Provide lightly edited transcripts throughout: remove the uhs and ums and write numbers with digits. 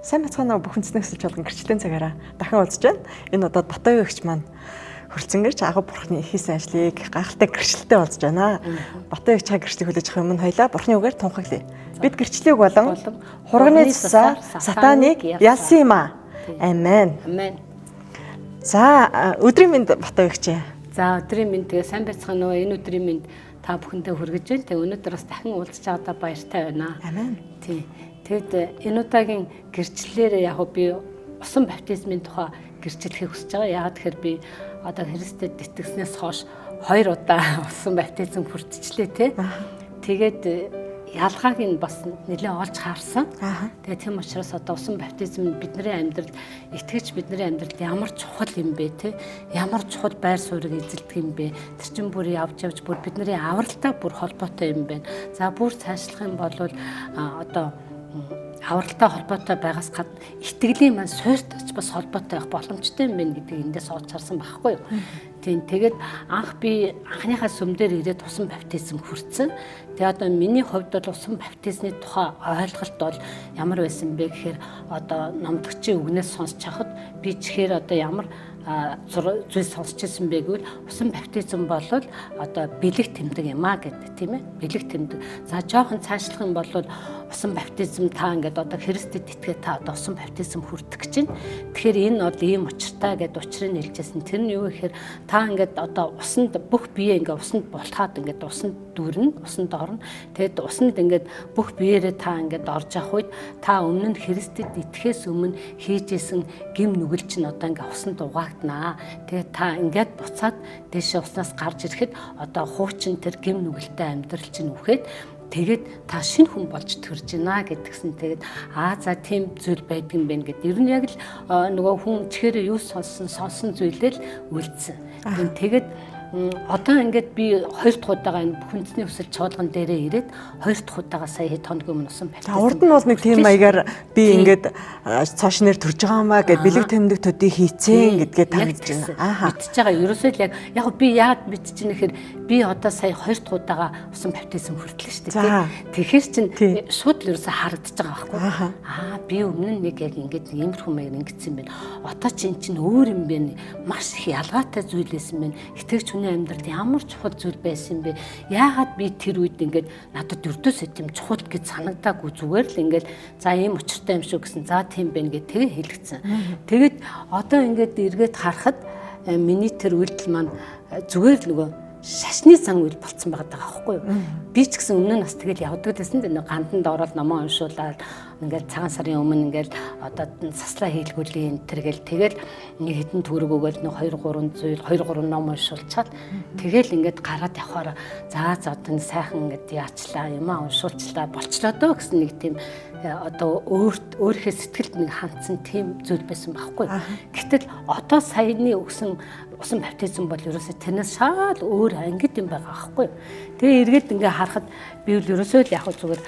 сайн бацгаана бүх үндэсний өсөлт болгон гэрчлэлийн цагаараа дахин уулзж байна. Энэ удаад Батбаян эгч маань хөрцөнгөрч агуу бурхны хийсэн ажлыг гайхалтай гэрчлэлтэй уулзж байна. Батбаян эгч гэрчлэлийг хүлээж авах юм хоёлаа бурхны үгээр тунхаглая. Бид гэрчлэлийг болон хурганы цасаар сатаныг ялсан юм аа. Амен. Амен. За өдрийн мэнд Батбаян эгч. За өдрийн мэнд тэгээ сайн байцгаана уу? Энэ өдрийн мэнд та бүхэндээ хүргэж байна. Тэгээ өнөөдөр бас дахин уулзч байгаадаа баяртай байна. Амен. Тий. Тэгэд энэ удаагийн гэрчлэлээр яг би усан баптизмын тухай гэрчлэхийг хүсэж байгаа. Яагаад тэгэхээр би одоо Христэд итгэснээс хойш 2 удаа усан баптизм хүртчихлээ тий. Тэгээд ялгааг нь бас нэлээд олж харсан. Тэгээ тийм учраас одоо усан баптизм бидний амьдралд итгэж бидний амьдралд ямар чухал юм бэ те? Ямар чухал байр суурийг эзэлдэг юм бэ? Тэр чинь бүр явж бүр бидний авралтай бүр холбоотой юм байна. За бүр цаашлах юм бол одоо авралтай холбоотой байгаас гадна итгэлийн маань суурьтайч бас холбоотой байх боломжтой юм байна гэдгийг эндээс олж харсан байхгүй юу? Тийм тэгээд би анхныхаа сүмдэр ирээд усан баптизм хүртсэн. Тэгээ одоо миний хувьд бол усан баптизмын тухай ойлголт бол ямар байсан бэ гэхээр одоо номдогчийн үгнээс сонсч хахад би чихээр одоо ямар зүйл сонсч ирсэн бэ гэвэл усан баптизм бол одоо бэлэг тэмдэг юм аа гэдэг тийм ээ. Бэлэг тэмдэг. За жоохон цаашлах юм бол усан баптизм та ингээд одоо Христэд итгээд та одоо усан баптизм хүртэх гэж байна. Тэгэхээр энэ бол ийм учиртай гэдэг учрыг нэлжсэн. Тэр нь юу гэхээр та ингээд одоо усанд бүх бие ингээд усанд булхаад ингээд усанд дүүрнэ, усанд орно. Тэгэд усанд ингээд бүх биеэрээ та ингээд орж явах үед та өмнө нь Христэд итгэхээс өмнө хийжсэн гим нүгэл чинь одоо ингээд усанд угаагдана. Тэгээд та ингээд буцаад дэше уснаас гарч ирэхэд одоо хуучин тэр гим нүгэлтэй амьдрал чинь үхээд тэгээд та шинэ хүн болж төрж байна гэдгсэн. Тэгээд за тийм зүйл байдаг юм байна гэд. Ер нь яг л нөгөө хүн чихээр юу сонсон зүйлээ л үлдсэн. Тэгээд одоо ингээд би 2 дахь удаага энэ бүхэнцний өсөлт чуулган дээрээ ирээд 2 дахь удаага сая хэд хоног өмнө усан баптизм. Урд нь бол нэг тийм маягаар би ингээд цааш нэр төрж байгаа юмаа гэд бэлэг тэмдэг төдий хийцэн гэдгээ тагж байна. Мэдчихэж байгаа. Ерөөсөө л яг би яагаад мэдчихэж байна гэхээр би одоо сая 2 дахь удаага усан баптизм хүртлээ шүү дээ. Тэгэхээр чинь шууд л ерөөсөө харагдаж байгаа байхгүй. Би өмнө нь нэг яг ингээд иймэрхүү маягаар ингэсэн байна. Одоо чинь өөр юм байна. Маш их ялгаатай зүйл байсан байна. Итгэж амьдралд ямар чухал зүйл байсан бэ? Яагаад би тэр үед ингээд надад өрдөөсөө тийм чухал гэж санагдаагүй зүгээр л ингээд за ийм учиртай юм шүү гэсэн. За тийм байна гэж тэгээ хэлгэцэн. Тэгээд одоо ингээд эргээд харахад миний тэр үйлдэл маань зүгээр л нөгөө шашны сан үйл болцсон байгаа байхгүй юу? Би ч гэсэн өмнө нь бас тэгэл явдаг гэсэн дээ. Ганданд ороод номоо уншуулаад ингээл цагаан сарын өмнө ингээл одоо заслаа хийлгүүлийн тэгэл нэг хэдэн төгрөг өгөөл нэг 2 3 ном уншуулчаад тэгэл ингээд гараад явахаар за одоо сайхан ингээд яачлаа юмаа уншуулчлаа болчлоо дөө гэсэн нэг тийм одоо өөрийнхөө сэтгэлд нэг хандсан тийм зүйл байсан байхгүй. Гэтэл одоо саяны өгсөн усан баптизм бол ерөөсөө тэрнээс шал өөр ангид юм байгаа байхгүй. Тэгээ эргээд ингээ харахад би бол ерөөсөө л яг зүгээр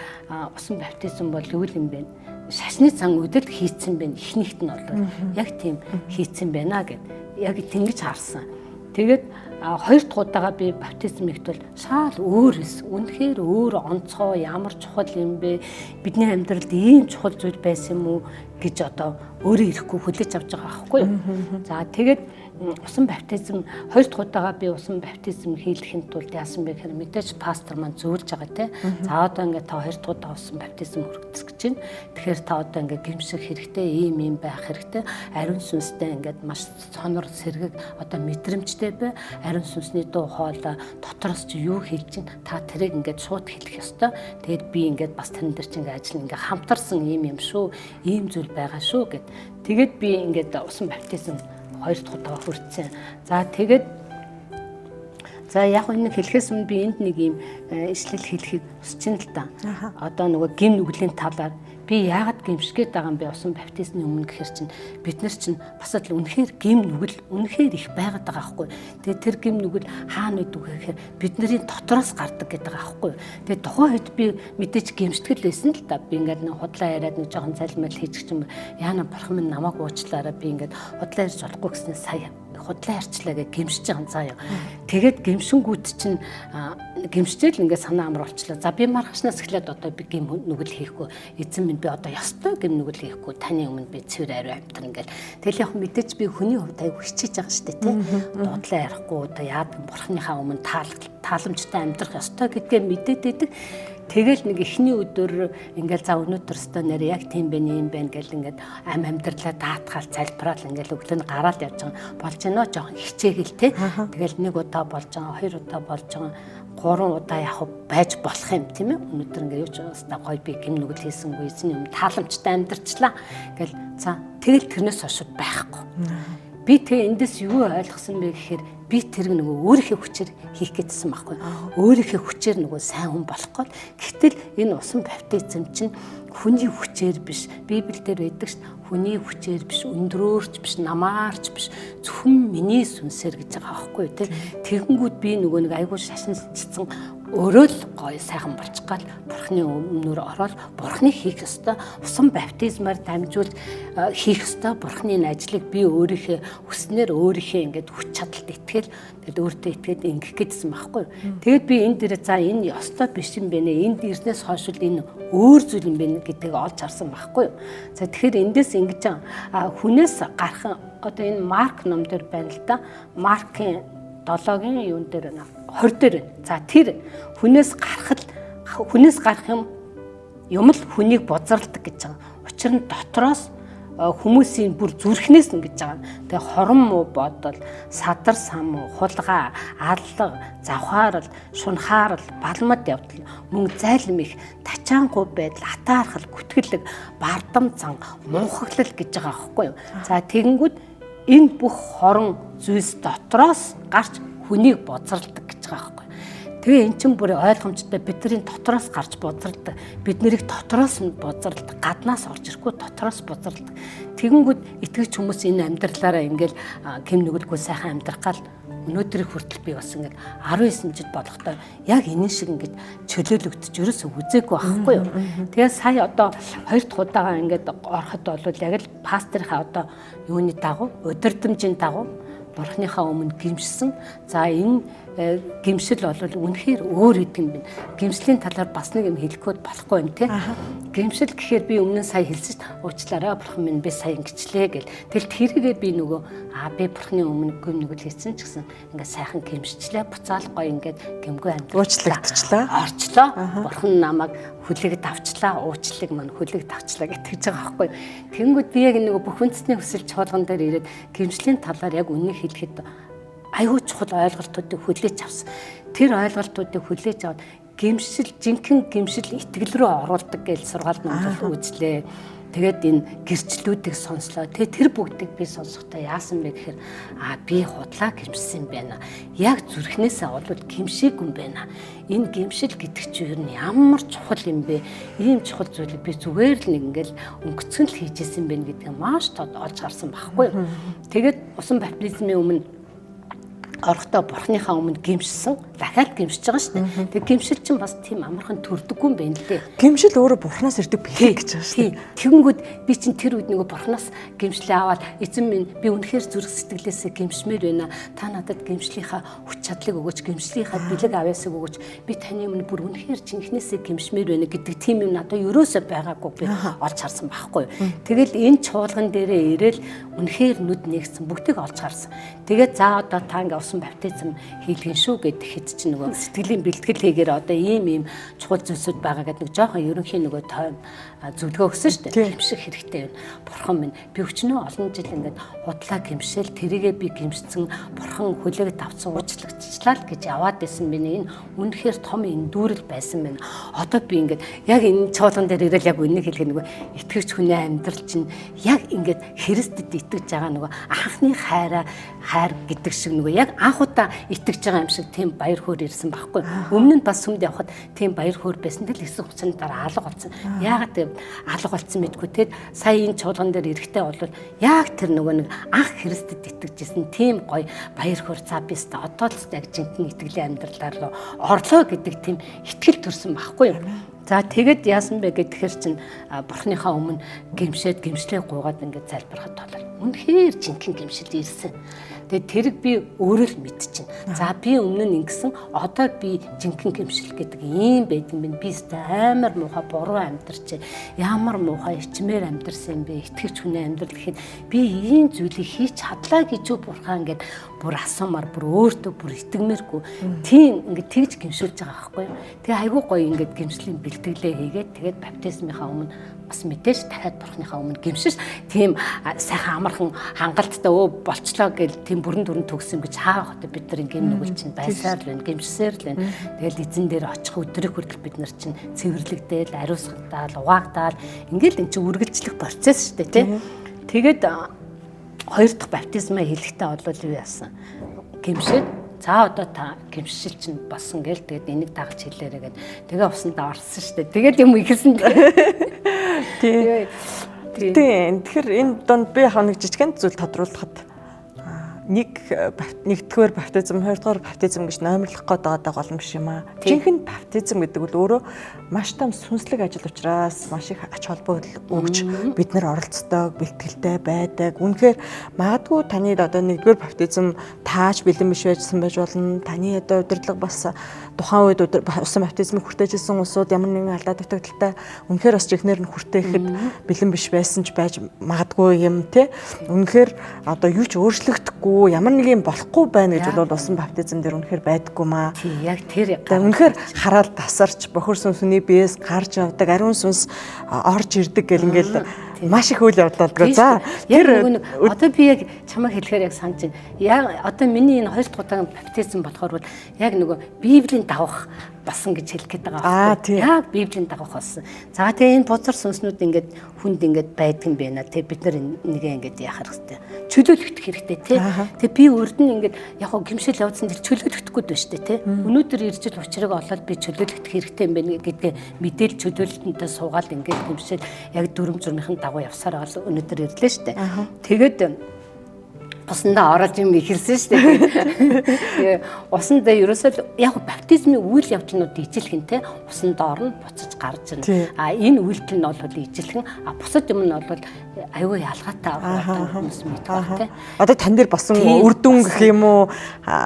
усан баптизм бол юу юм бэ? Шашны цан үдэл хийцэн байна. Ихнийхт нь бол яг тийм хийцэн байна гэд яг тэнгиж харсан. Тэгээд 2 дахь удаага би баптизм ихтэл шал өөр эс. Үнэхээр өөр онцгой ямар чухал юм бэ? Бидний амьдралд ийм чухал зүйл байсан юм уу гэж одоо өөрөө ирэхгүй хүлээж авч байгаа байхгүй юу? За тэгээд усан баптизм 2 дахь удаага би усан баптизм хийлгэхэд тулд яасан бэ гэхээр мэдээж пастор маань зөвлөж байгаа те. За одоо ингээд та 2 дахь удаага усан баптизм хүргэх гэж байна. Тэгэхээр та одоо ингээд гимших хэрэгтэй, ийм байх хэрэгтэй. Ариун сүнстэй ингээд маш сонор сэргэг одоо мэдрэмжтэй бай. Ариун сүнсний дуу хоолой дотроос чи юу хэлж чинь та тэрийг ингээд шууд хэлэх ёстой. Тэгээд би ингээд бас тань дээр чи ингээд ажил ингээд хамтарсан юм шүү. Ийм зүйл байгаа шүү гэд. Тэгээд би ингээд усан баптизм 2 дахь удаа хүртсэн. За тэгээд яг энэ хэлэхээс өмнө би энд нэг юм ишлэл хэлэхэд хүсэж байна л да. Одоо нөгөө гим нүглийн талаар би яагаад гимшгээд байгаа юм бэ усан баптизмын өмнө гэхэр чинь бид нар чинь бас л үнэхээр гим нүгэл үнэхээр их байгаад байгаа байхгүй. Тэгээд тэр гим нүгэл хаана үйдэг гэхээр бидний дотроос гардаг гэдэг байгаа байхгүй. Тэгээд тухайн үед би мэдээж гимштгэл байсан л да. Би ингээд нэг худлаа яриад нэг жоохон залмал хийчих юм. Яана бурхан минь намайг уучлаарай би ингээд худлаа ярьж болохгүй гэсэн сая худлаа ярьчлаа гэж гимшиж байгаа заа юу. Тэгээд гимшингүүд чинь гимштэл ингээд санаа амар болчлоо. За би маргашнаас эхлээд одоо би гим нүгэл хийхгүй. Эзэн минь би одоо ёстой гим нүгэл хийхгүй. Таны өмнө би цэвэр ариу амтар ингээд. Тэгэл яг мэдээж би хүний хувьд аяг хичээж байгаа шүү дээ, тий. Дуудлаа ярихгүй одоо яадаг бурхныхаа өмнө тааламжтай амьдрах ёстой гэдгээ мэдээд байдаг. Тэгэл нэг эхний өдөр ингээл за өнөөдөр өстө нэр яг тийм байна юм байна гэл ингээд амьдралаа даатгаал залбираал ингээл өглөө нь гараал явж байгаа болж байна жоохон хичээгэл те. Тэгэл нэг удаа болж байгаа, хоёр удаа болж байгаа, гурван удаа яг байж болох юм тийм ээ. Өнөөдөр ингээд юу ч баста гоё би гим нүгэл хийсэнгүй эзний юм тааламжтай амьдрчлаа гэл за тэгэл тэрнээс хойш байхгүй. Би тэгээ эндээс юу ойлгосон бэ гэхээр би тэрг нөгөө өөрийнхөө хүчээр хийх гэдсэн байхгүй. Өөрийнхөө хүчээр нөгөө сайн хүн болох гол. Гэтэл энэ усан баптизм чинь хүний хүчээр биш. Библиэлд байдаг ш. Хүний хүчээр биш, өндрөөрч биш, намаарч биш. Зөвхөн миний сүнсээр гэж байгаа байхгүй тий. Тэгэнгүүт би нөгөө нэг айгүй шашинчсан өөрөө л гоё сайхан болчих гал бурхны өмнөр ороод бурхны хийх ёстой усан баптизмаар дамжуулж хийх ёстой бурхны ажлыг би өөрийнхөө хүснээр өөрийнхөө ингээд хүч чадалд итгэл тэгээд өөртөө итгээд ингэх гэдсэн байхгүй. Тэгээд би энэ дээр за энэ ёстой биш юм байна. Энд ирснээс хойш л энэ өөр зүйл юм байна гэдгийг олж харсан байхгүй. За тэгэхээр эндээс ингэж хүнээс гарах одоо энэ Марк ном дээр байна л да. Маркийн 7-гийн юун дээр байна. 20 дээр байна. За тэр хүнээс гарах юм л хүнийг бозралдаг гэж байгаа. Учир нь дотроос хүмүүсийн бүр зүрхнээс нь гэж байгаа. Тэгээ хорон муу бодол, садар самуу, хулгай, аллаг, завхаарал, шунхаарал, балмад явдал, мөн зайлм их, тачаангүй байдал, атаархал, гүтгэлэг, бардам зан, мунхаглал гэж байгаа байхгүй юу. За тэгэнгүүт энэ бүх хорон зүйлс дотроос гарч хүнийг бозралдаг гэж байгаа байхгүй. Тэгээ эн чинь бүр ойлгомжтой бидний дотроос гарч бозралдаг. Бид нэрийг дотроос нь бозралдаг. Гаднаас орж ирэхгүй дотроос бозралдаг. Тэгэнгүүт итгэж хүмүүс энэ амьдралаараа ингээл гим нүгэлгүй сайхан амьдрах гал өнөөдрийг хүртэл би бас ингээд 19 жил болохдоо яг энэ шиг ингээд чөлөөлөгдөж ерөөсөө үзээгүй байхгүй юу. Тэгээ сая одоо 2 дахь удаага ингээд ороход бол яг л пасторынхаа одоо юуны дагуу удирдамжийн дагуу бурхныхаа өмнө гимшсэн. За энэ гимшил бол үнэхээр өөр идэг юм байна. Гимшлийн талаар бас нэг юм хэлэхгүй болохгүй юм те. Гимшил гэхээр би өмнө сая хэлсэн шүү дээ. Уучлаарай бурхан минь би сая ингэчлээ гэл. Тэгэл тэргээ би нөгөө би бурхны өмнө гим нүгэл хийсэн ч гэсэн ингээд сайхан гимшчлээ. Буцаал гоё ингээд гимгүй уучлагдчихлаа. Орчлоо. Бурхан намайг хүлээгд авчлаа. Уучлалыг мань хүлээгд авчлаа гэж байгаа байхгүй. Тэнгүүд би яг нөгөө бүх үндэсний хүсэл чуулган дээр ирээд гимшлийн талаар яг үнэ хэлэхэд аюу чухал ойлголтуудыг хүлээж авсан. Тэр ойлголтуудыг хүлээж аваад гимшил, жинхэнэ гимшил итгэл рүү оруулдаг гэж сургаалт номдол үзлээ. Тэгээд энэ гэрчлүүдийг сонслоо. Тэгээд тэр бүгдийг би сонсохдоо яасан бэ гэхээр би худлаа гимшсэн байна. Яг зүрхнээсээ олвол гимшээгүй юм байна. Энэ гимшил гэдэг чинь юу нь ямар чухал юм бэ? Ийм чухал зүйлийг би зүгээр л нэг ингээл өнгөцгөн л хийжсэн байна гэдгийг маш тод олж харсан байхгүй юу. Тэгээд усан баптизмын өмнө орохдоо бурхныхаа өмнө гимшсэн, дахиад гимшиж байгаа шүү дээ. Тэгээ гимшил чинь бас тийм амархан төрдөггүй юм байна лээ. Гимшил өөрөө бурхнаас ирдэг бэлэг гэж байгаа шүү дээ. Тэгэнгүүт би чинь тэр үед нөгөө бурхнаас гимшлээ аваад эзэн минь би үнэхээр зүрх сэтгэлээсээ гимшмээр байна. Та надад гимшлийнхаа хүч чадлыг өгөөч, гимшлийнхаа бэлэг авьяасыг өгөөч. Би таны өмнө бүр үнэхээр жинхнээсээ гимшмээр байна гэдэг тийм юм надад ерөөсөө байгаагүй би олж харсан байхгүй. Тэгэл энэ чуулган дээрээ ирээл үнэхээр нүд нэгсэн бүгдийг олж харсан. Тэгээд за одоо та ингээ баптизм хийлгэн шүү гэдэг хэд ч нөгөө сэтгэлийн бэлтгэл хийгээр одоо ийм чухал зүйлсүүд байгаа гэдэг нэг жоохон ерөнхий нөгөө тойм зөвлөгөө өгсөн шүү дээ. Гимших хэрэгтэй байна. Бурхан минь би өчнөө олон жил ингээд худлаа гимшээл тэрийгээ би гимшсэн бурхан хүлээгд авсан уучлагдчихлаа л гэж яваад байсан байна. Энэ үнэхээр том эндүүрэл байсан байна. Одоо би ингээд яг энэ чуулган дээр ирэл яг үннийг хэлэх нөгөө итгэгч хүний амьдрал чинь яг ингээд Христэд итгэж байгаа нөгөө анхны хайр гэдэг шиг нөгөө яг анх удаа итгэж байгаа юм шиг тийм баяр хөөр ирсэн байхгүй. Өмнө нь бас сүмд явхад тийм баяр хөөр байсан. Тэгэл хэсэг хугацааны дараа алга болсон. Яагаад тийм алга болсон мэдгүй те. Сая энэ чуулган дээр ирэхдээ бол яг тэр нөгөө нэг анх Христэд итгэжсэн тийм гоё баяр хөөр за би өстө одоо л яг жинхэнэ итгэлийн амьдралаар руу орлоо гэдэг тийм итгэл төрсэн байхгүй юу. За тэгэд яасан бэ гэхээр чинь бурхныхаа өмнө гимшээд гимшлээ гуйгаад ингээд залбирахад толол. Үнэхээр жинхэнэ гимшил ирсэн. Тэгээд тэрийг би өөрөө л мэдчихэв. За би өмнө нь ингэсэн, одоо би жинхэнэ гэмшил гэдэг ийм байдаг юм. Би амар муухай буруу амьдарч ямар муухай ичмээр амьдарсан юм бэ? Итгэвч хүний амьдрал гэхэд би ийм зүйлийг хийж чадлаа гэж юу бурхан ингээд бүр асуумаар бүр өөртөө бүр итгэмээргүй. Тийм ингээд тэгж гэмшүүлж байгаа байхгүй юу? Тэгээ айгүй гоё ингээд гэмшлийн бэлтгэлээ хийгээд тэгээд баптизмынхаа өмнө бас мэдээж дахиад бурхныхаа өмнө гэмшиш тийм сайхан амархан хангалттай болчлоо гэл тийм бүрэн дүрэн төгсөн гэж хаах одоо бид нар ингээм нүгэл чинь байсаар л байна, гэмшсээр л байна. Тэгэл эзэн дээр очих өдрийг хүртэл бид нар чинь цэвэрлэгдээл, ариусгадаал, угаагдаал ингээл эн чинь үргэлжлэх процесс шүү дээ тий. Тэгээд хоёр дахь баптизмаа хийлэхдээ бол юу яасан? Гэмшээд за одоо та гэмшил чинь болсон гээл тэгээд энийг дагаж хэлээрэй гэд. Тэгээ усандаа орсон шүү дээ. Тэгээд юм ихэлсэн. Тэгэхээр энэ донд би яг нэг жижигхэн зүйл тодруулахад нэгдүгээр баптизм, хоёрдугаар баптизм гэж номерлох гээд байгаа гол юм биш юм аа. Жинхэнэ баптизм гэдэг бол өөрөө маш том сүнслэг ажил учраас маш их ач холбогдол өгч бид нар оролцдог, бэлтгэлтэй байдаг. Үнэхээр магадгүй таны одоо нэгдүгээр баптизм тааж бэлэн биш байсан байж болно. Таны одоо удирдлага бас тухайн үед усан баптизмыг хүртээжсэн улсууд ямар нэгэн алдаа дутагдaltaй үнэхээр бас жихнэр нь хүртээхэд бэлэн биш байсан ч байж магадгүй юм тий. Үнэхээр одоо юу ч өөрчлөгдөхгүй ямар нэг юм болохгүй байна гэж бол усан баптизм дээр үнэхээр байдаггүй маа. Тий, яг тэр үнэхээр хараад тасарч бохор сүнсний биес гарч явдаг, ариун сүнс орж ирдэг гэл ингээл маш их үйл явдлаадгаа. За тэр одоо би яг чамайг хэлэхээр яг санаж байна. Яг одоо миний энэ хоёр дахь удаагийн баптизм болохоор бол яг нөгөө Библийн дагах басан гэж хэлэх гээд байгаа байхгүй. Яг Библийн дагах болсон. За тэгээ энэ бузар сүнснүүд ингээд хүнд ингээд байдаг юм байна. Тэгээ бид нар нэгээ ингээд яхах хэрэгтэй. Чөлөөлөгдөх хэрэгтэй тий. Тэгээ би урд нь ингээд яг гэмшил явуулсан тэр чөлөөлөгдөхгүй дээ шүү дээ тий. Өнөөдөр иржил учрыг олоод би чөлөөлөгдөх хэрэгтэй юм байна гэдгээ мэдээл чөлөөлөлтөндөө суугаад ингээд гэмшил яг дүрм зурмынхын дагуу явсаар бол өнөөдөр ирлээ шүү дээ. Тэгээд усандаа ороод юм ихэрсэн шүү дээ. Усандаа ерөөсөө яг баптизмын үйл явдлууд ижилхэн те усандаа орно буцаж гарч ирнэ. Энэ үйлдэл нь бол ижилхэн бусад юм нь бол аюу ялгаатай хүмүүс мэддэг те. Одоо тань дээр басан үр дүн гэх юм уу?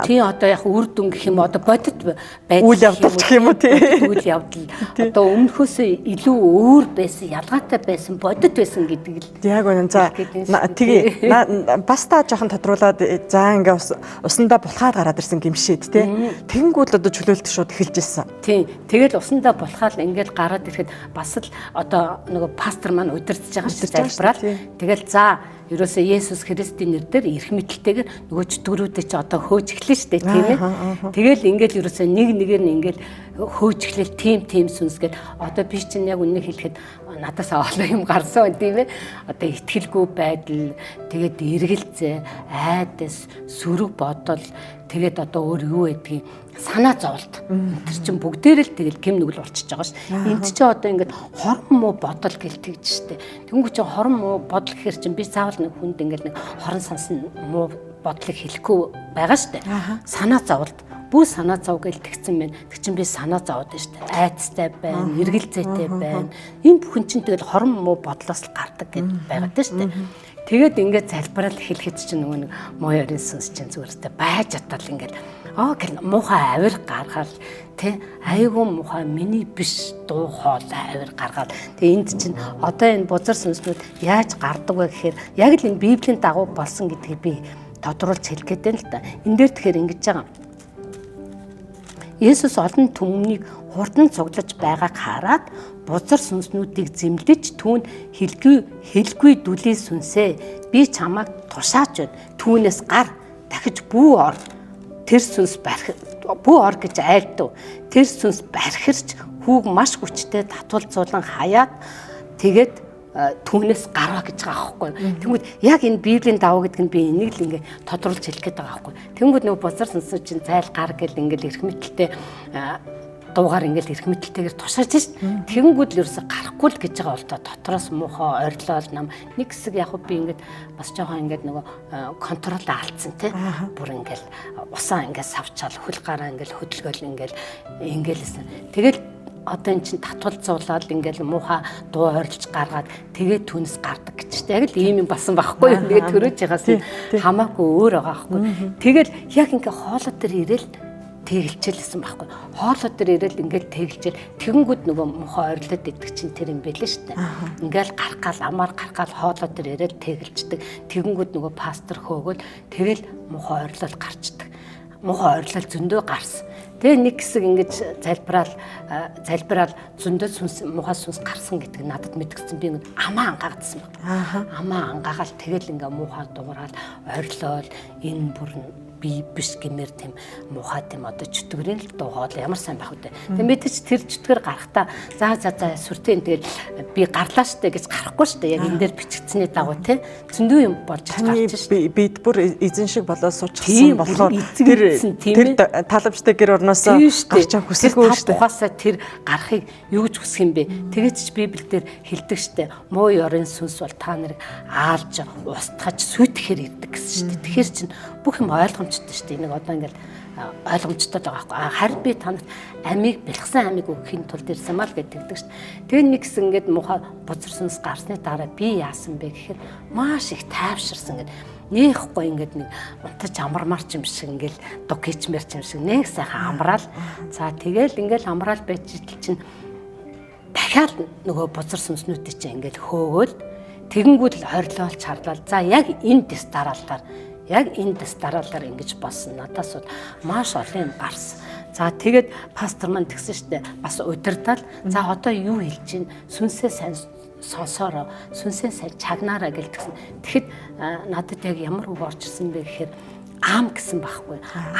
Тий одоо яг үр дүн гэх юм одоо бодит байдаг үйл явдал гэх юм уу тий. Үйл явдал одоо өмнөхөөс илүү өөр байсан, ялгаатай байсан, бодит байсан гэдэг л. Яг үнэн. За тэгээ бас та жоохон тодруулаад за ингээ усандаа булхаад гараад ирсэн гимшээд тий. Тэгэнгүүт одоо чөлөөлт шууд эхэлж ирсэн. Тий. Тэгэл усандаа булхаад ингээл гараад ирэхэд бас л одоо нөгөө пастор маань удирдах байгаа шүү дээ залбираад. Тэгэл за ерөөсөө Есүс Христийн нэрээр эрх мэдэлтэйгээр нөгөө чөтгөрүүдээ чи одоо хөөж эхлэн штэ тийм ээ. Тэгэл ингээл ерөөсөө нэг нэгээр нь ингээл хөөж эхлэл тийм сүнсгээд одоо би чинь яг үнэ хэлэхэд надаас олон юм гарсан тийм ээ. Одоо итгэлгүй байдал, тэгээд эргэлзээ, айдас, сөрөг бодол, тэгээд одоо өөр юу байдгийг санаа зовлт. Тэр чинь бүгдээр л тэгэл гим нүгэл болчихж байгаа ш. Энд чи одоо ингээд хорон муу бодол гэл тэгж штэ. Тэнгүү чи хорон муу бодол гэхэр чинь би заавал нэг хүнд ингээд нэг хорон сансан муу бодлыг хэлэхгүй байгаа штэ. Санаа зовлт. Бүх санаа зов гэл тэгсэн байна. Тэг чин би санаа зовоод байна штэ. Айцтай байна, эргэлзээтэй байна. Энэ бүхэн чинь тэгэл хорон муу бодлоос л гардаг гэд байгаа даа штэ. Тэгээд ингээд залбирал хэлэхэд чинь нөгөө нэг муу ярин сүнс чинь зүгээртэй байж атал ингээд гэл муухай авир гаргаал тий айгүй муухай миний биш дуу хоолой авир гаргаал тэгээ энд чинь одоо энэ бузар сүнснүүд яаж гардаг вэ гэхээр яг л энэ Библийн дагуу болсон гэдгийг би тодруулж хэлэх гээд байна л да. Энэ дээр тэгэхээр ингэж байгаа. Есүс олон түмнийг хурдан цуглаж байгааг хараад бузар сүнснүүдийг зэмлэж түүнд хэлгүй дүлий сүнсээ би чамайг тушаач байна. Түүнээс гар дахиж бүү ор. Тэр сүнс бүү ор гэж айлдав. Тэр сүнс бархирч хүүг маш хүчтэй татвалзуулан хаяад тэгээд түүнээс гараа гэж байгаа байхгүй. Тэнгүүд яг энэ Библийн даваа гэдэг нь би энийг л ингээ тодруулж хэлэх гээд байгаа байхгүй. Тэнгүүд нөгөө бузар сүнс чинь зайл гар гэл ингээл эрх мэдэлтэй дуугаар ингээл эрх мэдэлтэйгээр тушааж шít. Тэнгүүд л ерөөсө гарахгүй л гэж байгаа бол дотроос муухай орилол нам нэг хэсэг яг би ингээд бас жоохон ингээд нөгөө контрол алдсан тий. Бүр ингээл усаа ингээд савчаал хөл гараа ингээл хөдөлгөөл ингээл ингээл. Тэгэл одоо эн чинь татвалзуулаад ингээл муухай дуу ойрлж гаргаад тэгээд түнс гардаг гэж чинь яг л ийм юм басан байхгүй юу. Тэгээд төрөөж байгаас хамаагүй өөр байгаа байхгүй. Тэгэл яг ингээ хоолой дээр ирээл тэгэлжэлсэн байхгүй. Хоолой дээр ирээл ингээл тэгэлжэл тэгэнгүүт нөгөө муухай ойрлоод идэх чинь тэр юм байлээ шүү дээ. Ингээл гаргаал амаар гаргаал хоолой дээр ирээл тэгэлждэг. Тэгэнгүүт нөгөө пастор хөөгөл тэгэл муухай ойрлол гарчдаг. Муухай ойрлол зөндөө гарсан. Тэгээ нэг хэсэг ингэж залбираал зөндөө сүнс муухай сүнс гарсан гэдэг надад мэдгэсэн. Би ингэ амаа ангаагдсан баг. Амаа ангаагаал тэгэл ингээ муухай дуурал ойрлол энэ бүр би биш гэмээр тийм муухай тийм одоо чөтгөрийн л дуу хоол ямар сайн байх вэ. Тэгээ мэдээч тэр чөтгөр гарахтаа за сүртэн тэгэл би гарлаа штэ гэж гарахгүй штэ. Яг энэ дээр бичигдсэний дагуу тий зөндөө юм болж гарч штэ. Бид бүр эзэн шиг болоод суучихсан болохоор тэр таламжтай гэр орноосоо гарч авах хүсэлгүй штэ. Тухаасаа тэр гарахыг юу гэж хүсэх юм бэ? Тэгээд ч Библиэлд хэлдэг штэ. Муу ёрын сүнс бол та нарыг аалж устгаж сүйтгэхэр ирдэг гэсэн штэ. Тэгэхээр чин бүх юм ойлгомжтой шүү дээ. Нэг одоо ингээл ойлгомжтой байгаа байхгүй. Харин би танад амийг бэлгсэн амийг өгөхийн тулд ирсэн маа л гэдэг шүү дээ. Тэгээ нэгс ингээд муухай бузарсанс гарсны дараа би яасан бэ гэхээр маш их тайвширсан ингээд нээхгүй ингээд нэг унтаж амармарч юм шиг ингээд дуг хийчмэр юм шиг нэг сайхан амраал. За тэгэл ингээд амраал байж тэл чинь дахиад нөгөө бузар сүнснүүдийн чинь ингээд хөөгөөл тэгэнгүүт л хорилоолч харлаа. За яг энэ дэс дараалгаар яг энэ дэс дараалаар ингэж болсон. Надаас бол маш олон юм гарсан. За тэгээд пастор маань тэгсэн штэ бас удирдал. За одоо юу хэлж чинь сүнсээ сайн сонсороо, сүнсээ сайн чагнаараа гэлтгсэн. Тэгэхэд надад яг ямар үг орж ирсэн бэ гэхээр ам гэсэн байхгүй.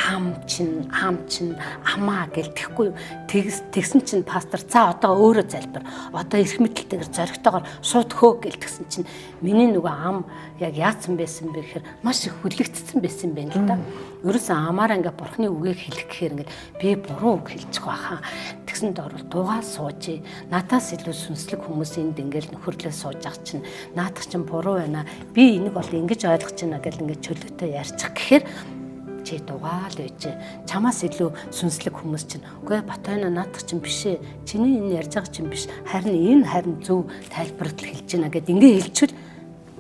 Ам чин амаа гэлтэхгүй. Тэгсэн чинь пастор за одоо өөрөө залбир. Одоо эрх мэдэлтэйгээр зоригтойгоор шууд хөөх гэлтгсэн чинь миний нөгөө ам яг яатсан байсан бэ гэхээр маш их хүлэгдсэн байсан юм байна л да. Ерөөсөө амаараа ингээ бурхны үгийг хэлэх гэхээр ингээ би буруу үг хэлчих байхаа. Тэгсэнд орвол дуугаа сууж. Надаас илүү сүнслэг хүмүүс энд ингээл нөхөрлөө сууж ах чинь наадах чинь буруу байна. Би энийг бол ингэж ойлгож байна гэл ингээ чөлөөтэй ярьчих гэхээр чи дугаал байж чамаас илүү сүнслэг хүмүүс чинь үгүй Батайна наадах чинь биш ээ. Чиний энэ ярьж байгаа чинь биш. Харин зөв тайлбарлалт хэлж байна гэд ингээ хэлчихвэл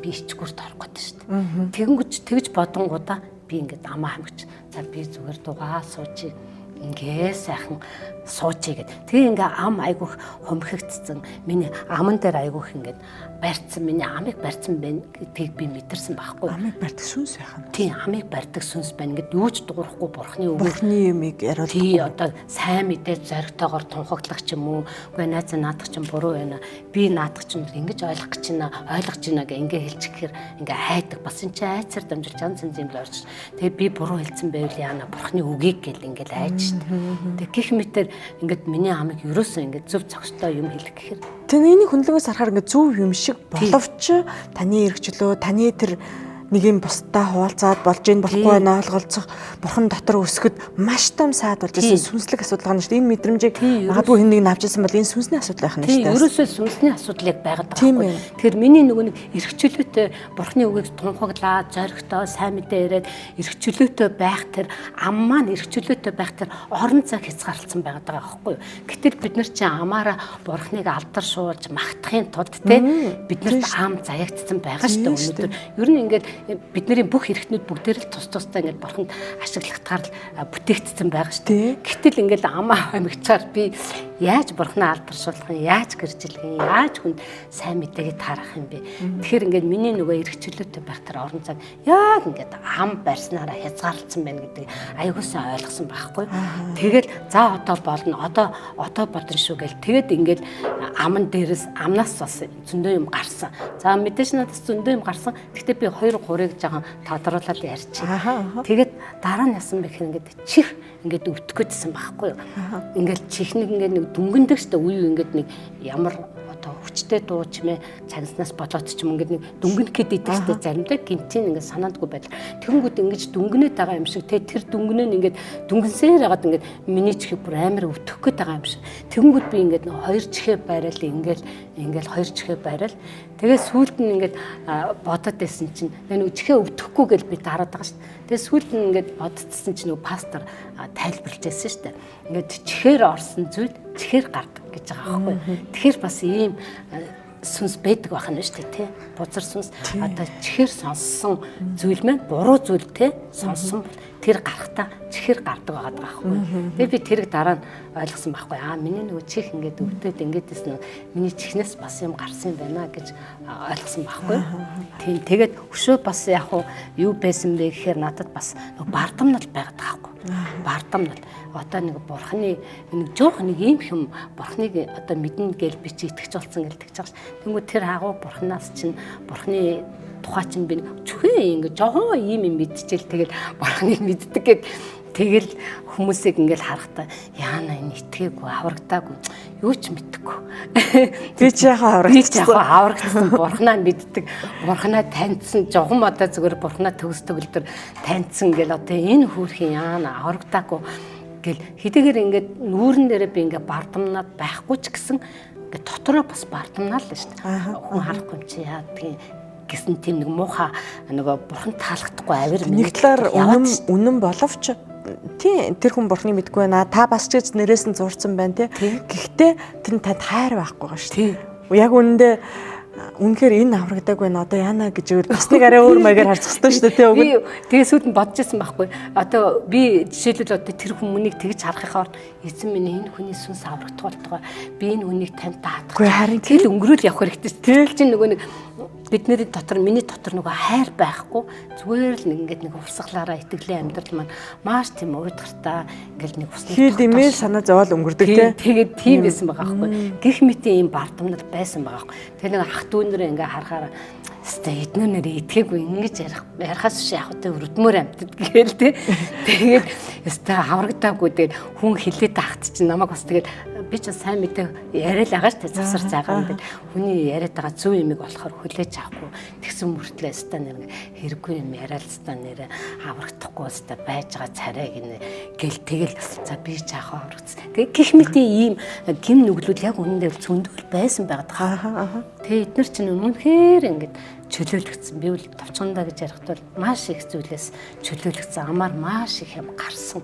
би ичгүүрт орох гэдэг шүү дээ. Тэгэнгүүт тэгж бодонгуудаа би ингээд амаа хамгч. За би зүгээр дугаа суучих. Ингээ сайхан суучий гэд. Тэгээ ингээ ам айгүйх хумхигдсан. Миний аман дээр айгүйх ингээд барьцсан. Миний амыг барьцсан байна гэдгийг би мэдэрсэн байхгүй. Амыг барьдаг сүнс байх юм. Тийм, амыг барьдаг сүнс байна. Ингээд юу ч дуурахгүй бурхны үг. Бурхны юмыг яриад. Тий, одоо сайн мэдээ зоригтойгоор тунхаглах ч юм уу. Үгүй найзаа наадах чинь буруу байна. Би наадах чинь ингэж ойлгох гэж байна гэх ингээ хэлчихээр ингээ хайдаг. Бас энэ чинь айцаар дамжуулж янз янз юм л орж. Тэгээ би буруу хэлсэн байвал яана бурхны үгийг гэл ингээл айж. Тэг гих мэтэр ингээд миний амыг ерөөсөө ингээд зөв зохистой юм хэлэх гэхээр тэг энийг хүнлэгээс харахаар ингээд зөв юм шиг боловч таны эрхчлөө таны тэр нэг юм бусдаа хуваалцаад болж ийн болохгүй байна ойлголцох бурхан дотор өсгөд маш том сайд болж ирсэн сүнслэг асуудал байна шүү дээ. Энэ мэдрэмжийг магадгүй хэн нэг навчилсан бол энэ сүнсний асуудал байх нь шүү дээ. Ерөөсөө сүнсний асуудлыг байгаад байгаа байхгүй. Тэгэхээр миний нөгөө нэг эрхчлөөтэй бурхны үгийг тунхаглаа, зоригтой, сайн мэдээ яриад эрхчлөөтэй байх тэр ам маань эрхчлөөтэй байх тэр орон цаг хязгаарлалцсан байгаад байгаа байхгүй. Гэтэл бид нар чинь амаараа бурхныг алдаршуулж магтахын тулд бид нарт ам заягдсан байгаа шүү дээ өнөөдөр. Ер нь ингээд бидний бүх хэрэгтнүүд бүгдээр л тус тустай ингээд бурханд ашиглахтаар л бүтээгдсэн байгаа шүү дээ. Гэтэл ингээд амаа амигчаар би яаж бурхнаа алдаршуулах юм, яаж гэрчлэх юм, яаж хүнд сайн мэдээгээ таарах юм бэ? Тэгэхээр ингээд миний нөгөө эрхчлөөтэй байх тэр орон цаг яг ингээд ам барьснараа хязгаарлалцсан байна гэдэг аягуулсан ойлгосон байхгүй. Тэгэл за одоо болно, одоо бодно шүү гэл. Тэгэд ингээд аман дээрээс амнаас бас зөндөө юм гарсан. За мэдээж надаас зөндөө юм гарсан. Гэхдээ би 2-3-ыг жаахан тодруулаад ярьчих. Тэгээд дараа нь ясан бэ гэхээр ингээд чих ингээд өвтөх гэдсэн байхгүй юу. Ингээд чихнэг ингээд нэг дүнгэндэх штэ үе ингээд нэг ямар одоо хүчтэй дуу чимээ цагснаас болоод ч юм ингээд нэг дүнгэнэх гээд идэх штэ заримдаа гинтийн ингээд санаандгүй байдал. Тэгэнгүүт ингэж дүнгэнээд байгаа юм шиг тэр дүнгэнээ ингээд дүнгэнсээр хагаад ингээд миний чихийг бүр амар өвтөх гээд байгаа юм шиг. Тэгэнгүүт би ингээд хоёр чихээ байрал ингээд хоёр чихээ байрал. Тэгээ сүүлд нь ингээд бодоод байсан чинь нэг чихээ өвдөхгүй гэж би дараад байгаа шүү дээ. Тэгээ сүүлд нь ингээд бодцсон чинь нэг пастор тайлбарлаж байсан шүү дээ. Ингээд чихээр орсон зүйл чихээр гардаг гэж байгаа байхгүй. Тэгэхээр бас ийм сүнс байдаг байх нь шүү дээ тий. Бузар сүнс одоо чихэр сонссон зүйл маань буруу зүйл тий. Сонссон тэр гарахтаа чихэр гардаг байгаа байхгүй. Тэгээ би тэрийг дараа нь ойлгосон байхгүй. Миний нөгөө чих ингээд өвдөд ингэдээс нь миний чихнээс бас юм гарсан юм байна гэж ойлгосон байхгүй. Тийм тэгээд өшөө бас яг юу байсан бэ гэхээр надад бас нөгөө бардамнал байгаад байгаа байхгүй. Бардамнал одоо нэг бурхны нэг жоох нэг юм хэм бурхныг одоо мэднэ гэж би чи итгэж болсон гэж тэгж байгаа ш. Тэнгүү тэр агуу бурхнаас чинь бурхны тухай чинь би чүхээ ингэ жоохон юм мэдчихэл тэгээд бурхныг мэддэг гэд тэгэл хүмүүсийг ингээл харахтаа яана энэ итгээгүй аврагдаагүй юу ч мэддэггүй. Би ч аврагдсан бурхнаа мэддэг бурхнаа таньдсан жогон одоо зүгээр бурхнаа төгс-төгөлдөр таньдсан гэл одоо энэ хүүрхийн яана аврагдаагүй гэл хэдийгээр ингээд нүүрэн дээрээ би ингээд бардамнаад байхгүй ч гэсэн ингээд дотороо бас бардамнаа л шүү дээ. Хүн харахгүй юм чи яадгийн гэсэн тийм нэг муухай нөгөө бурхан таалагдахгүй авир нэг талаар үнэн боловч тий тэр хүн бурхныг мэдгүй байна. Та бас ч гэж нэрээс нь зурсан байна тий. Гэхдээ тэр танд хайр байхгүй байгаа шүү дээ. Яг үнэндээ үнэхээр энэ аврагдаагүй байна. Одоо яана гэж бас нэг арай өөр маягаар харцах хэрэгтэй шүү дээ тий. Тэгээ сүйд нь бодож ирсэн байхгүй. Одоо би жишээлбэл одоо тэр хүмүүнийг тэгж харахаар эзэн минь энэ хүний сүнс аврагдах болтгоо. Би энэ хүнийг танд таадах. Харин тэгэл өнгөрөөл явах хэрэгтэй. Тэр чинь нөгөө нэг бидний дотор миний дотор нөгөө хайр байхгүй зүгээр л ингээд нэг урсгалаараа итгэлийн амьдрал маань маш тийм уйдгартай ингээд нэг усны хий димээ санаа зовоол өнгөрдөг тий. Тэгээд тийм байсан байгаа байхгүй. Гэх мэтийн ийм бардамнал байсан байгаа байхгүй. Тэр нэг ах дүүнэрээ ингээд харахаараа өстэй эднүүнэрээ итгээгүй ингэж ярихаас биш яг тэ өрөдмөр амтд гээл тий. Тэгээд өстэй аврагдаагүй тэгээд хүн хилээд тахт чинь намайг бас тэгээд би ч сайн мэдээ яриад байгаа ш тэ засар цаагаа ингээд хүний яриад байгаа зөв юмыг болохоор хүлээж авахгүй тэгсэн мөртлөө өстэй нэр хэрэггүй юм яриад өстэй нэр аврагдахгүй өстэй байж байгаа царай гинэ гэл тэгэл за би ч яах аврагдсан. Тэгээд гих мэтийн ийм гим нүглүүд яг үнэндээ зөндөл байсан байгаа. Тэгээд эднэр чинь үнэхээр ингээд чөлөөлөгдсөн. Би бол товчгондоо гэж ярихад бол маш их зүйлээс чөлөөлөгдсөн. Амаар маш их юм гарсан.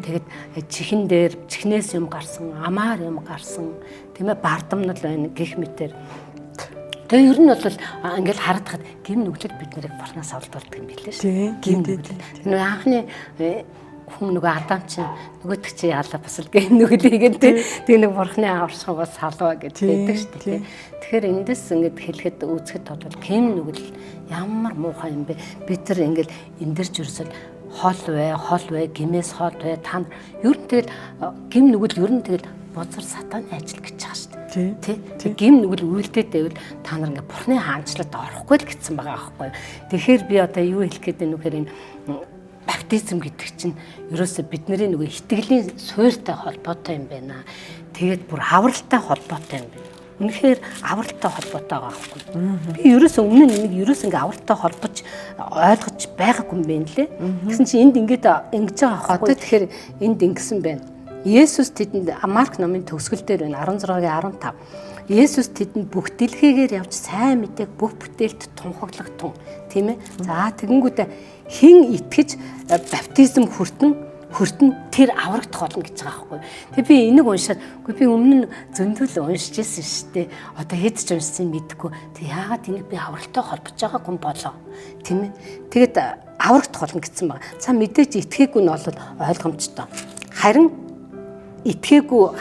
Тэгээд чихэн дээр чихнээс юм гарсан, амаар юм гарсан. Тийм ээ бардамнал байна гэх мэтэр. Тэгээ ер нь бол ингээл харагдахад гим нүглэл бид нарыг бурхнаас авалдуулдаг юм билээ шүү. Гим нүглэл. Нөгөө анхны хүн нөгөө адам чинь нөгөөдөг чи яалаа бас л гэн нүглийгээд тэг нэг бурхны аваршгаас салва гэж байдаг шүү дээ. Тэгэхээр эндээс ингээд хэлэхэд үзэхэд бол гим нүгэл ямар муухай юм бэ? Бид нар ингээд эндэрж ерөөсөл хол вэ, гимээс хол вэ та ер нь тэгэл гим нүгэл ер нь тэгэл бузар сатаны ажил гэж байгаа шүү дээ. Тэг гим нүгэл үйлдээд байвал та нар ингээд бурхны хаанчлалд орохгүй л гэсэн байгаа байхгүй. Тэгэхээр би одоо юу хэлэх гээд байна вэ гэхээр энэ баптизм гэдэг чинь ерөөсөө бидний нөгөө итгэлийн суурьтай холбоотой юм байна. Тэгээд бүр авралтай холбоотой юм байна. Үнэхээр авралтай холбоотой байгаа байхгүй. Би ерөөсөө өмнө нь нэг ерөөс ингээ авралтай холбож ойлгож байгаагүй юм байна лээ. Гэсэн чинь энд ингэж байгаа байхгүй. Тэгэхээр энд ингэсэн байна. Есүс тэдэнд Марк номын төгсгөл дээр байна 16-гийн 15. Есүс тэдэнд бүх дэлхийгээр явж сайн мэдээг бүх бүтээлд тунхаглагдсан. Тийм ээ. За тэгэнгүүтээ хэн итгэж баптизм хүртэн тэр аврагдах болно гэж байгаа байхгүй. Тэгээ би энийг уншаад би өмнө нь зөндөл уншиж ирсэн шүү дээ. Одоо хэд ч уншсан мэдэхгүй. Тэг яагаад энийг би аврагтай холбож байгаагүй болоо. Тийм ээ. Тэгээд аврагдах болно гэсэн байна. За мэдээж итгээгүй нь бол ойлгомжтой. Харин итгээгүй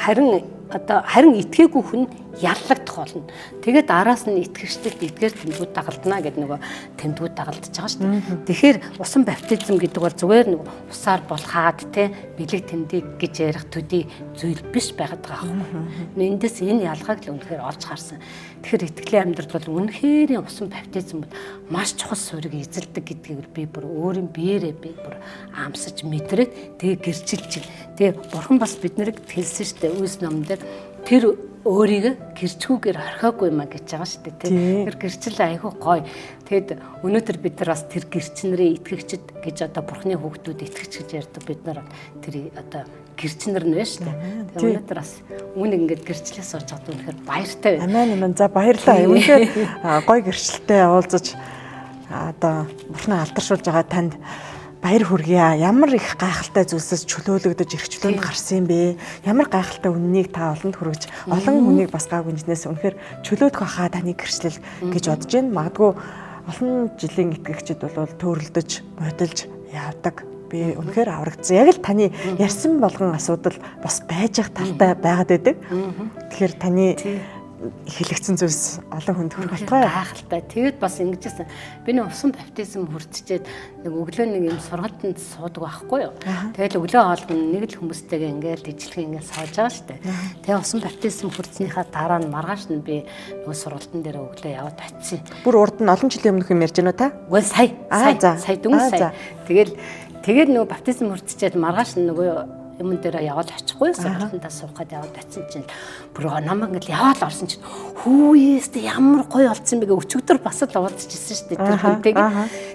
хүн яллагдах болно. Тэгээд араас нь итгэгчдэд эдгээр тэмдгүүд дагалдана гэдэг нөгөө тэмдгүүд дагалдаж байгаа шүү дээ. Тэгэхээр усан баптизм гэдэг бол зүгээр нэг усаар булхаад те бэлэг тэмдэг гэж ярих төдий зүйл биш байгаад байгаа юм. Эндээс энэ ялгааг л үнэхээр олж харсан. Тэгэхээр итгэлийн амьдрал бол үнэхээр усан баптизм бол маш чухал суурийг эзэлдэг гэдгийг би бүр өөрийн биеэрээ би бүр амсаж мэдрээд тэгээ гэрчилж байна. Тэгээ бурхан бас биднийг хэлсэн шүү дээ. Үйлс номдэр тэр өөрийгөө гэрчгүүгээр орхиогүй юм а гэж байгаа шүү дээ. Тэр гэрчил айгүй гоё. Тэгэд өнөөдөр бид нар бас тэр гэрчнэрээ итгэгчд гэж одоо бурхны хүүхдүүд итгэгч гэж ярьдаг бид нар тэр одоо гэрчнэр нь байна шүү дээ. Тэгээ өнөөдөр бас үүнийг ингээд гэрчлээ сууж байгаа үнэхээр баяртай байна. Амин. За баярлалаа. Үнэхээр гоё гэрчлэлтэй уулзаж одоо бурхнаа алдаршуулж байгаа танд баяр хүргье. Ямар их гайхалтай зүйлсээс чөлөөлөгдөж эрхчлөөнд гарсан юм бэ? Ямар гайхалтай үннийг та олонд хүргэж, олон хүнийг бас гав гинжнээс үнэхээр чөлөөдөх байхаа таны гэрчлэл гэж бодож байна. Магадгүй олон жилийн итгэгчид бол төөрөлдөж, бодолж явдаг. Би үнэхээр аврагдсан. Яг л таны ярьсан болгон асуудал бас байж их талтай байгаад байдаг. Тэгэхээр таны хэлэгцэн зүйлс олон хүнд хүрэх болтгой. Гайхалтай. Тэгээд бас ингэжсэн. Би нэг усан баптизм хүрчээд нэг өглөө нэг юм сургалтанд суудаг байхгүй юу. Тэгэл өглөө хоолгон нэг л хүмүүстэйгээ ингээл дэжлэх ингээл сууж байгаа штэ. Тэгээ усан баптизм хүрснийхаа дараа нь маргааш нь би нөгөө сургалтын дээр өглөө яваад очив. Бүр урд нь олон жилийн өмнөх юм ярьж байна уу та? Үгүй сая дүнг сая. Тэгээд нөгөө баптизм хүрчээд маргааш нь нөгөө юм дээр яваад очихгүй сургалтандаа суухад яваад очив чинь бүр намайг ингээл яваад орсон чинь хүүээстэй ямар гоё болсон бэ гэ өчигдөр бас л уулзчихсан шүү дээ тэр хүнтэйгээ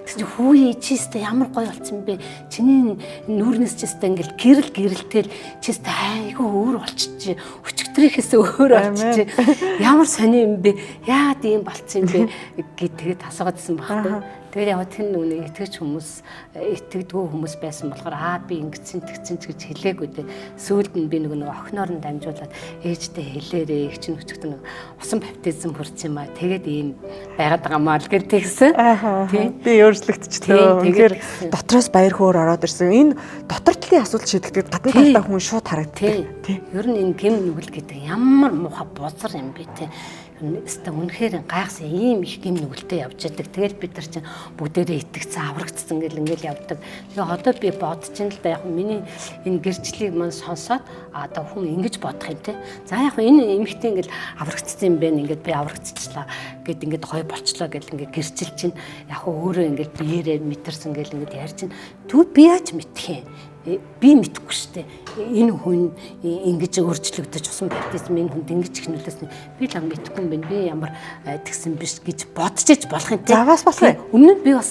тэгсэн чинь хүүе чийстэй ямар гоё болсон бэ чиний нүүрнээс чийстэй ингээл гэрэлтэл чийстэй айгүй өөр болчихжээ өчигдрийнхээс өөр болчихжээ ямар сони юм бэ яагаад ийм болцсон юм бэ гэдгээд асуугаадсэн байхгүй. Тэгээд яваад тэр нүг итгэж хүмүүс итгэдэггүй хүмүүс байсан болохоор би ингэсэн тэгсэн ч гэж хэлээгүй дээ. Сүүлд нь би нэг охиноор нь дамжуулаад ээжтэй хэлээрээ их чинь өчигдөр нэг усан баптизм хүрсэн юм аа. Тэгээд ийм байгаад байгаа маа л гэр тэгсэн. Тийм. Би өөрчлөгдчихлөө. Тэгэхээр дотроос баяр хөөр ороод ирсэн. Энэ дотор талын асуудал шийдэгдээд гадна талдаа хүн шууд харагддаг. Тийм. Ер нь энэ гим нүгэл гэдэг ямар муухай бузар юм бэ те. Өстө үнэхээр гайхсан ийм их гим нүгэлтэй явж байдаг. Тэгэл бид нар чинь бүгдээрээ итгэцэн аврагдсан гэл ингээл явдаг. Тэгээ одоо би бодож ин л да яг миний энэ гэрчлэлийг мань сонсоод одоо хүн ингэж бодох юм те. За яг энэ эмэгтэй ингээл аврагдсан юм байна. Ингээд би аврагдчихлаа гэд ингээд гой болчлоо гэл ингээд гэрчил чинь яг өөрөө ингээд биеэрээ мэдэрсэн гэл ингээд ярьж чинь түр би яаж мэдэх юм? Би мэдэхгүй штэ. Энэ хүн ингэж өөрчлөгдөж усан баптизм энэ хүнд ингэж их нөлөөсөн. Би л мэдэхгүй юм байна. Би ямар тэгсэн биш гэж бодож иж болох юм те. За бас болох. Өмнө нь би бас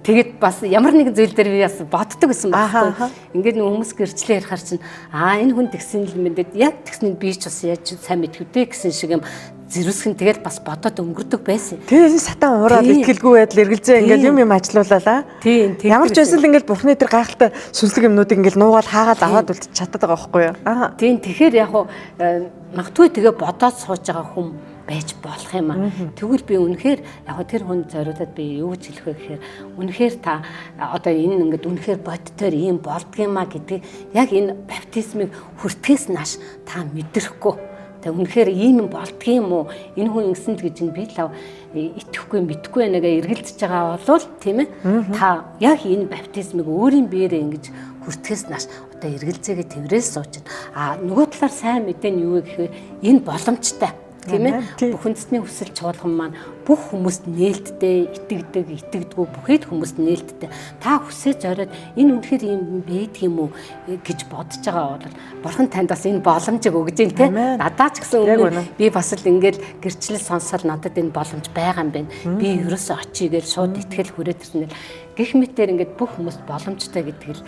тэгээд бас ямар нэгэн зүйл дээр би бас боддог гэсэн байхгүй. Ингээд нэг хүмүүс гэрчлээ ярихаар чинь энэ хүн тэгсэн юм байна. Яг тэгснээр би ч бас яаж сайн мэдвүтэй гэсэн шиг юм зэрүсгэн тэгэл бас бодоод өнгөрдөг байсан. Тэгээ сатан уураад итгэлгүй байдал эргэлзээ ингээл юм ажилууллаа. Тийм. Ямар ч байсан л ингээл бурхны тэр гайхалтай сүнслэг юмнуудыг ингээл нуугаад хаагаад аваад үлдчих чаддаг байгаа байхгүй юу? Тийм. Тэгэхээр яг магадгүй тэгээ бодоод сууж байгаа хүн байж болох юм аа. Тэгвэл би үнэхээр яг тэр хүн зориулаад би юу гэж хэлэх вэ гэхээр үнэхээр та одоо энэ ингээд үнэхээр бодтоор ийм болдгиймаа гэдэг яг энэ баптизмыг хүртгээс нааш та мэдрэхгүй. Тэг үнэхээр ийм юм болдгийм үү? Энэ хүн ингэсэнд гэж би л итгэхгүй мэдэхгүй байнагаа эргэлзэж байгаа болвол тийм ээ. Та яг энэ баптизмыг өөрийн биеэрээ ингэж хүртгээс нааш одоо эргэлзээгээ тэрвэрээс суучид нөгөө талаар сайн мэдээ нь юу вэ гэхээр энэ боломжтой. Тийм ээ. Бүх үндэсний хүсэл чуулган маань бүх хүмүүст нээлттэй, итгэдэггүй бүхийд хүмүүст нээлттэй. Та хүсэж ороод энэ үнэхээр юм байдаг юм уу гэж бодож байгаа бол бурхан танд бас энэ боломжийг өгж дээ те. Надаа ч гэсэн өмнө би бас л ингээл гэрчлэл сонсоод надад энэ боломж байгаа юм байна. Би ерөөсөө очие гэж шууд итгэл хүрээд ирсэн. Гэх мэтээр ингээд бүх хүмүүст боломжтой гэдгийг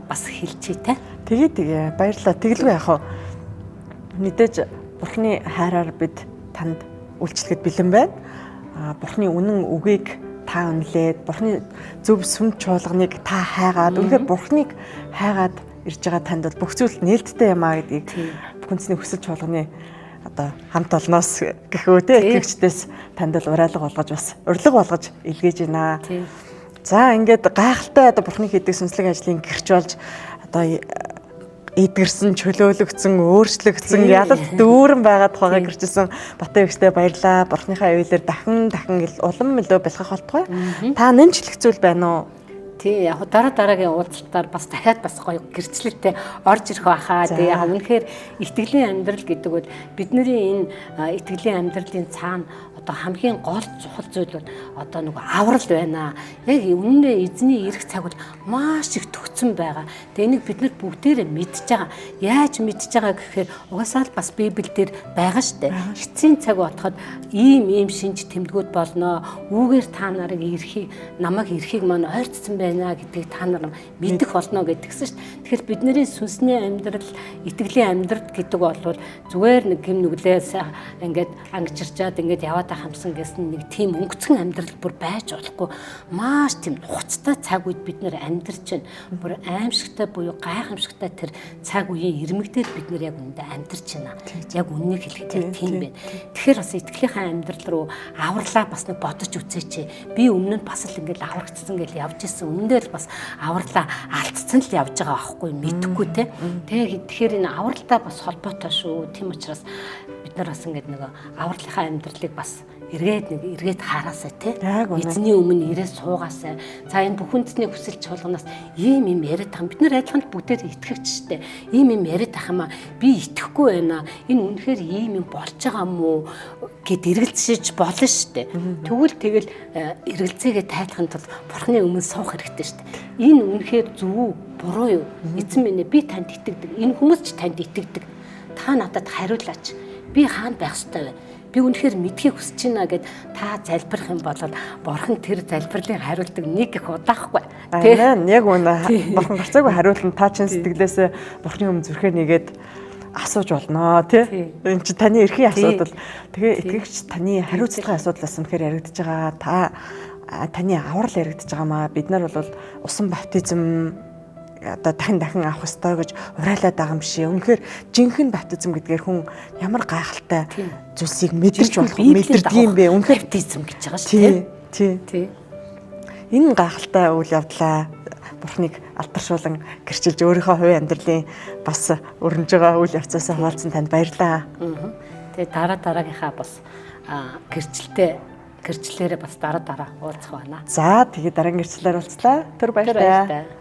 бас хэлчихье те. Тэгээ баярлалаа. Тэгэлгүй яах вэ? Мэдээж бурхны хайраар бид танд үйлчлэхэд бэлэн байна. Бурхны үнэн үгийг та үнэлээд, бурхны зөв сүм чуулганыг та хайгаад, үнэхээр бурхныг хайгаад ирж байгаа танд бол бүх зүйл нээлттэй юм аа гэдгийг бүхэнсний хүсэл чуулганы одоо хамт олноос гэхөө те итгэгчдээс танд бол уриалга болгож бас урилга болгож илгээж байна. За ингээд гайхалтай одоо бурхны хийдэг сүнслэг ажлын гэрч болж одоо эдгэрсэн, чөлөөлөгдсөн, өөрчлөгдсөн, ялалт дүүрэн байгаад байгаа гэрчсэн Батбаяр ихтэй баярлаа. Бурхныхаа ивэлээр дахин улам мөлөө бэлгэх болтугай. Та нэмжлэх зүйл байна уу? Тий, яг дараагийн уулзалтаар бас дахиад бас гоё гэрчлэлтэй орж ирэх байхаа. Тэгээ яг үнэхээр итгэлийн амьдрал гэдэг бол бидний энэ итгэлийн амьдралын цаана одоо хамгийн гол чухал зүйл бол одоо нэг аврал байна. Яг үнэндээ эзний ирэх цаг бол маш их төгссөн байгаа. Тэгээ энийг бид нар бүгдээрээ мэдж байгаа. Яаж мэдж байгаа гэхээр угаасаа л бас Библиэлд байгаа штэ. Эцсийн цаг бодоход ийм шинж тэмдгүүд болно. Үүгээр та нарыг намайг ирэхийг маань ойртсон байна гэдгийг та нар мэдэх болно гэдгсэн штэ. Тэгэхээр бидний сүнсний амьдрал, итгэлийн амьдрал гэдэг бол зүгээр нэг гим нүглээс ингээд ангичирчаад ингээд яваад надад хамсан гэсэн нэг тийм өнгөцгөн амьдрал бүр байж болохгүй маш тийм хуцтай цаг үед бид нэр амьдарч байна. Бүр аимшигтай буюу гайхамшигтай тэр цаг үеийн ирмэгдэл бид нэр яг үүндээ амьдарч байна. Яг үннийг хэлэхэд яг тийм байна. Тэгэхээр бас итгэлийнхаа амьдрал руу авралаа бас нэг бодож үзээч. Би өмнө нь бас л ингээл аврагдсан гэж явж исэн. Өмнөдөө л бас авралаа алдсан л явж байгаа байхгүй мэдэхгүй те. Тэгэхээр энэ авралтай бас холбоотой шүү. Тийм учраас бид нар бас ингээд нэг авралынхаа амьдралыг бас эргээд хараасаа те. Эзний өмнө ирээд суугаасаа. За энэ бүхэндэсний хүсэл чуулганаас ийм юм яриад байгаа. Бид нар адилхан бүгдээр итгэвч штэ. Ийм юм яриад байгаа маа би итгэхгүй байна. Энэ үнэхээр ийм юм болж байгаа мó гэд эргэлзэж болно штэ. Тэгвэл эргэлзээгээ тайлахын тулд Бурхны өмнө суух хэрэгтэй штэ. Энэ үнэхээр зөв буруу юу? Эзэн минь би танд итгэдэг. Энэ хүмүүс ч танд итгэдэг. Та надад хариулаач. Би хаана байх ёстой вэ? Би үнэхээр мэдхийг хүсэж байна гэд та залбирх юм бол Бурхан тэр залбирлыг хариулдаг нэг их удаахгүй. Амен. Яг үнэ. Бурхан гарцаагүй хариулна. Та чин сэтгэлээсээ Бурханы өмнө зүрхээ нэгээд асууж болно тий. Энэ чи таны эрхийн асуудал. Тэгээ итгэгч таны хариуцлагын асуудлаас үнэхээр яригдж байгаа. Таны аврал яригдж байгаа маа. Бид нар бол усан баптизм одоо дахин авах ёстой гэж урайлаад байгаа юм шиг. Үнэхээр жинхэнэ баптизм гэдгээр хүн ямар гайхалтай зүйлсийг мэдэрч болох мэдэрдэг юм бэ? Үнэхээр баптизм гэж байгаа шүү дээ. Тий. Энэ гайхалтай үйл явдлаа Бурхныг алдаршуулан гэрчилж өөрийнхөө хувийн амьдралын бас өрнөж байгаа үйл явцаасаа хуваалцсан танд баярлалаа. Тэгээ дараагийнхаа бас гэрчлэлээрээ бас дараа уулзах байна. За тэгээ дараагийн гэрчлэлээр уулзлаа. Тэр баярлалаа.